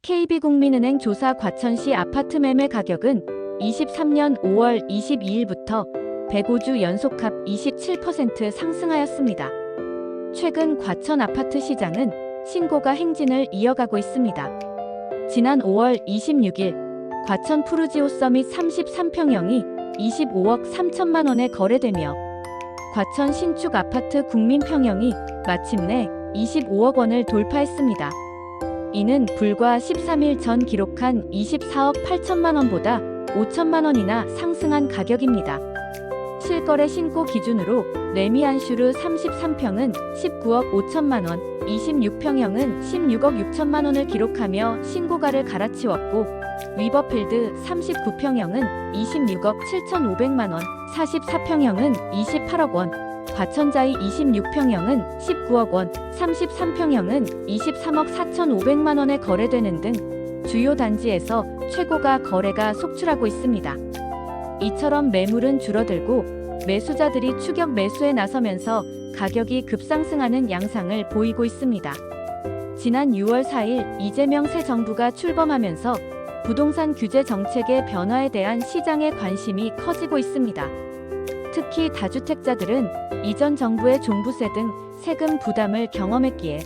KB국민은행 조사 과천시 아파트 매매 가격은 23년 5월 22일부터 105주 연속합 27% 상승하였습니다. 최근 과천 아파트 시장은 신고가 행진을 이어가고 있습니다. 지난 5월 26일 과천 푸르지오 서밋 33평형이 25억 3천만 원에 거래되며 과천 신축 아파트 국민평형이 마침내 25억 원을 돌파했습니다. 이는 불과 13일 전 기록한 24억 8천만 원보다 5천만 원이나 상승한 가격입니다. 실거래 신고 기준으로 레미안슈르 33평은 19억 5천만 원, 26평형은 16억 6천만 원을 기록하며 신고가를 갈아치웠고 위버필드 39평형은 26억 7,500만 원, 44평형은 28억 원, 과천자이 26평형은 19억 원, 33평형은 23억 4,500만 원에 거래되는 등 주요 단지에서 최고가 거래가 속출하고 있습니다. 이처럼 매물은 줄어들고 매수자들이 추격 매수에 나서면서 가격이 급상승하는 양상을 보이고 있습니다. 지난 6월 4일 이재명 새 정부가 출범하면서 부동산 규제 정책의 변화에 대한 시장의 관심이 커지고 있습니다. 특히 다주택자들은 이전 정부의 종부세 등 세금 부담을 경험했기에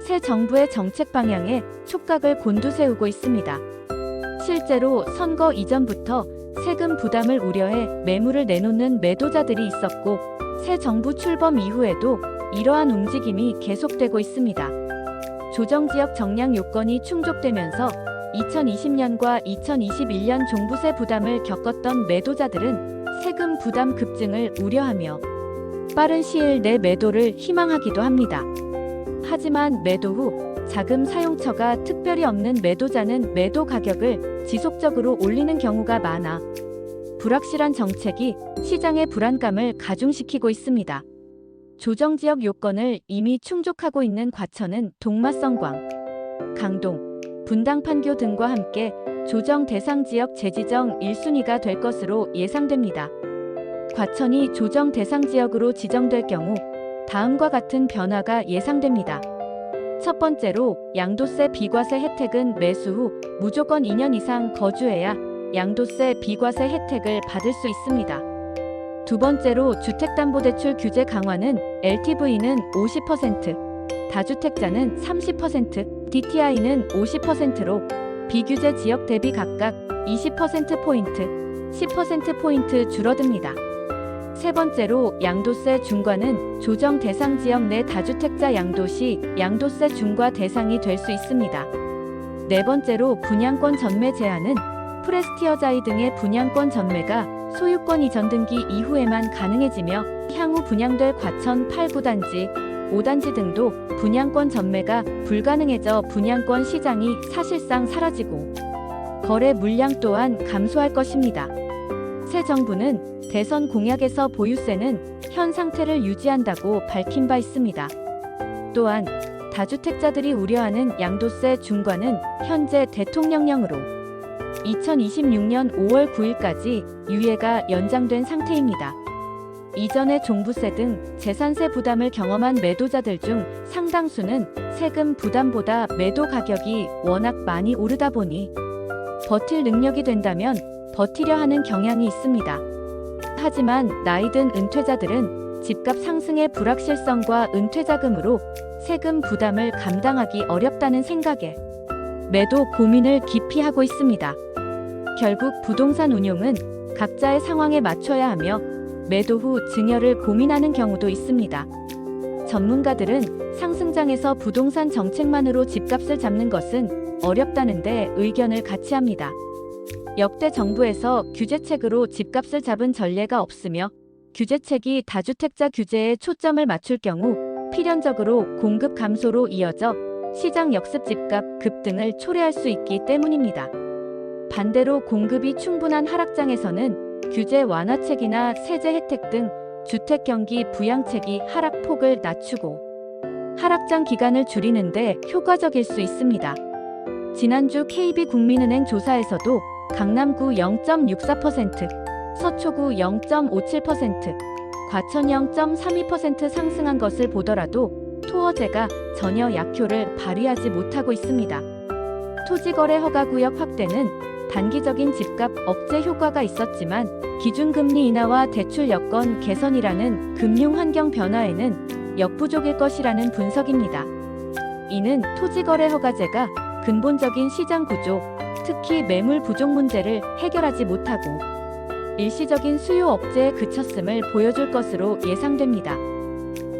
새 정부의 정책 방향에 촉각을 곤두세우고 있습니다. 실제로 선거 이전부터 세금 부담을 우려해 매물을 내놓는 매도자들이 있었고 새 정부 출범 이후에도 이러한 움직임이 계속되고 있습니다. 조정지역 정량 요건이 충족되면서 2020년과 2021년 종부세 부담을 겪었던 매도자들은 세금 부담 급증을 우려하며 빠른 시일 내 매도를 희망하기도 합니다. 하지만 매도 후 자금 사용처가 특별히 없는 매도자는 매도 가격을 지속적으로 올리는 경우가 많아 불확실한 정책이 시장의 불안감을 가중시키고 있습니다. 조정지역 요건을 이미 충족하고 있는 과천은 동마성광, 강동, 분당판교 등과 함께 조정 대상 지역 재지정 1순위가 될 것으로 예상됩니다. 과천이 조정 대상 지역으로 지정될 경우 다음과 같은 변화가 예상됩니다. 첫 번째로 양도세 비과세 혜택은 매수 후 무조건 2년 이상 거주해야 양도세 비과세 혜택을 받을 수 있습니다. 두 번째로 주택담보대출 규제 강화는 LTV는 50%, 다주택자는 30%, DTI는 50%로 비규제 지역 대비 각각 20%포인트, 10%포인트 줄어듭니다. 세 번째로 양도세 중과는 조정 대상 지역 내 다주택자 양도시 양도세 중과 대상이 될 수 있습니다. 네 번째로 분양권 전매 제한은 프레스티어자이 등의 분양권 전매가 소유권 이전 등기 이후에만 가능해지며 향후 분양될 과천 8구단지, 5단지 등도 분양권 전매가 불가능해져 분양권 시장이 사실상 사라지고 거래 물량 또한 감소할 것입니다. 새 정부는 대선 공약에서 보유세는 현 상태를 유지한다고 밝힌 바 있습니다. 또한 다주택자들이 우려하는 양도세 중과는 현재 대통령령으로 2026년 5월 9일까지 유예가 연장된 상태입니다. 이전에 종부세 등 재산세 부담을 경험한 매도자들 중 상당수는 세금 부담보다 매도 가격이 워낙 많이 오르다 보니 버틸 능력이 된다면 버티려 하는 경향이 있습니다. 하지만 나이 든 은퇴자들은 집값 상승의 불확실성과 은퇴자금으로 세금 부담을 감당하기 어렵다는 생각에 매도 고민을 깊이 하고 있습니다. 결국 부동산 운용은 각자의 상황에 맞춰야 하며 매도 후 증여를 고민하는 경우도 있습니다. 전문가들은 상승장에서 부동산 정책만으로 집값을 잡는 것은 어렵다는데 의견을 같이 합니다. 역대 정부에서 규제책으로 집값을 잡은 전례가 없으며 규제책이 다주택자 규제에 초점을 맞출 경우 필연적으로 공급 감소로 이어져 시장 역습 집값 급등을 초래할 수 있기 때문입니다. 반대로 공급이 충분한 하락장에서는 규제 완화책이나 세제 혜택 등 주택 경기 부양책이 하락폭을 낮추고 하락장 기간을 줄이는 데 효과적일 수 있습니다. 지난주 KB국민은행 조사에서도 강남구 0.64%, 서초구 0.57%, 과천 0.32% 상승한 것을 보더라도 토어제가 전혀 약효를 발휘하지 못하고 있습니다. 토지거래 허가구역 확대는 단기적인 집값 억제 효과가 있었지만 기준금리 인하와 대출 여건 개선이라는 금융환경 변화에는 역부족일 것이라는 분석입니다. 이는 토지거래 허가제가 근본적인 시장 구조, 특히 매물 부족 문제를 해결하지 못하고 일시적인 수요 억제에 그쳤음을 보여줄 것으로 예상됩니다.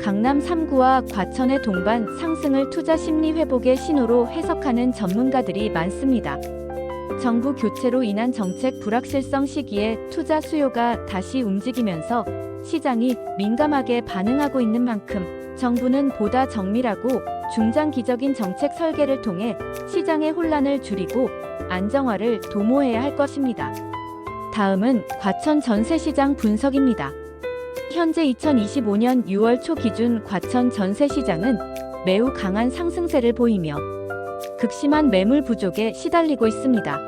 강남 3구와 과천의 동반 상승을 투자 심리 회복의 신호로 해석하는 전문가들이 많습니다. 정부 교체로 인한 정책 불확실성 시기에 투자 수요가 다시 움직이면서 시장이 민감하게 반응하고 있는 만큼 정부는 보다 정밀하고 중장기적인 정책 설계를 통해 시장의 혼란을 줄이고 안정화를 도모해야 할 것입니다. 다음은 과천 전세시장 분석입니다. 현재 2025년 6월 초 기준 과천 전세시장은 매우 강한 상승세를 보이며 극심한 매물 부족에 시달리고 있습니다.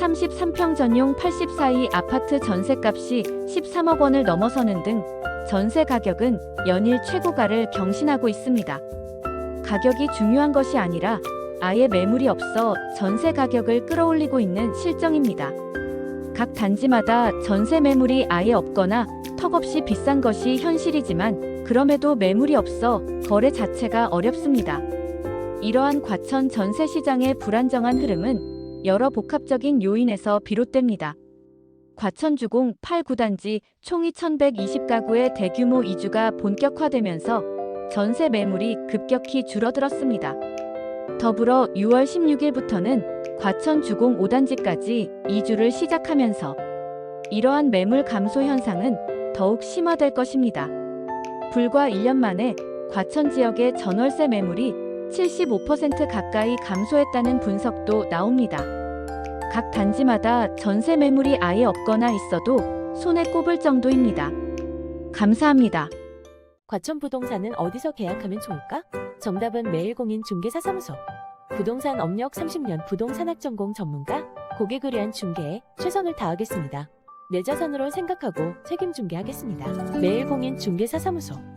33평 전용 84이 아파트 전세값이 13억 원을 넘어서는 등 전세 가격은 연일 최고가를 경신하고 있습니다. 가격이 중요한 것이 아니라 아예 매물이 없어 전세 가격을 끌어올리고 있는 실정입니다. 각 단지마다 전세 매물이 아예 없거나 턱없이 비싼 것이 현실이지만 그럼에도 매물이 없어 거래 자체가 어렵습니다. 이러한 과천 전세 시장의 불안정한 흐름은 여러 복합적인 요인에서 비롯됩니다. 과천 주공 8구단지 총 2120가구의 대규모 이주가 본격화되면서 전세 매물이 급격히 줄어들었습니다. 더불어 6월 16일부터는 과천 주공 5단지까지 이주를 시작하면서 이러한 매물 감소 현상은 더욱 심화될 것입니다. 불과 1년 만에 과천 지역의 전월세 매물이 75% 가까이 감소했다는 분석도 나옵니다. 각 단지마다 전세 매물이 아예 없거나 있어도 손에 꼽을 정도입니다. 감사합니다. 과천 부동산은 어디서 계약하면 좋을까? 정답은 매일공인 중개사사무소. 부동산 업력 30년 부동산학 전공 전문가, 고객을 위한 중개에 최선을 다하겠습니다. 내 자산으로 생각하고 책임 중개하겠습니다. 매일공인 중개사사무소.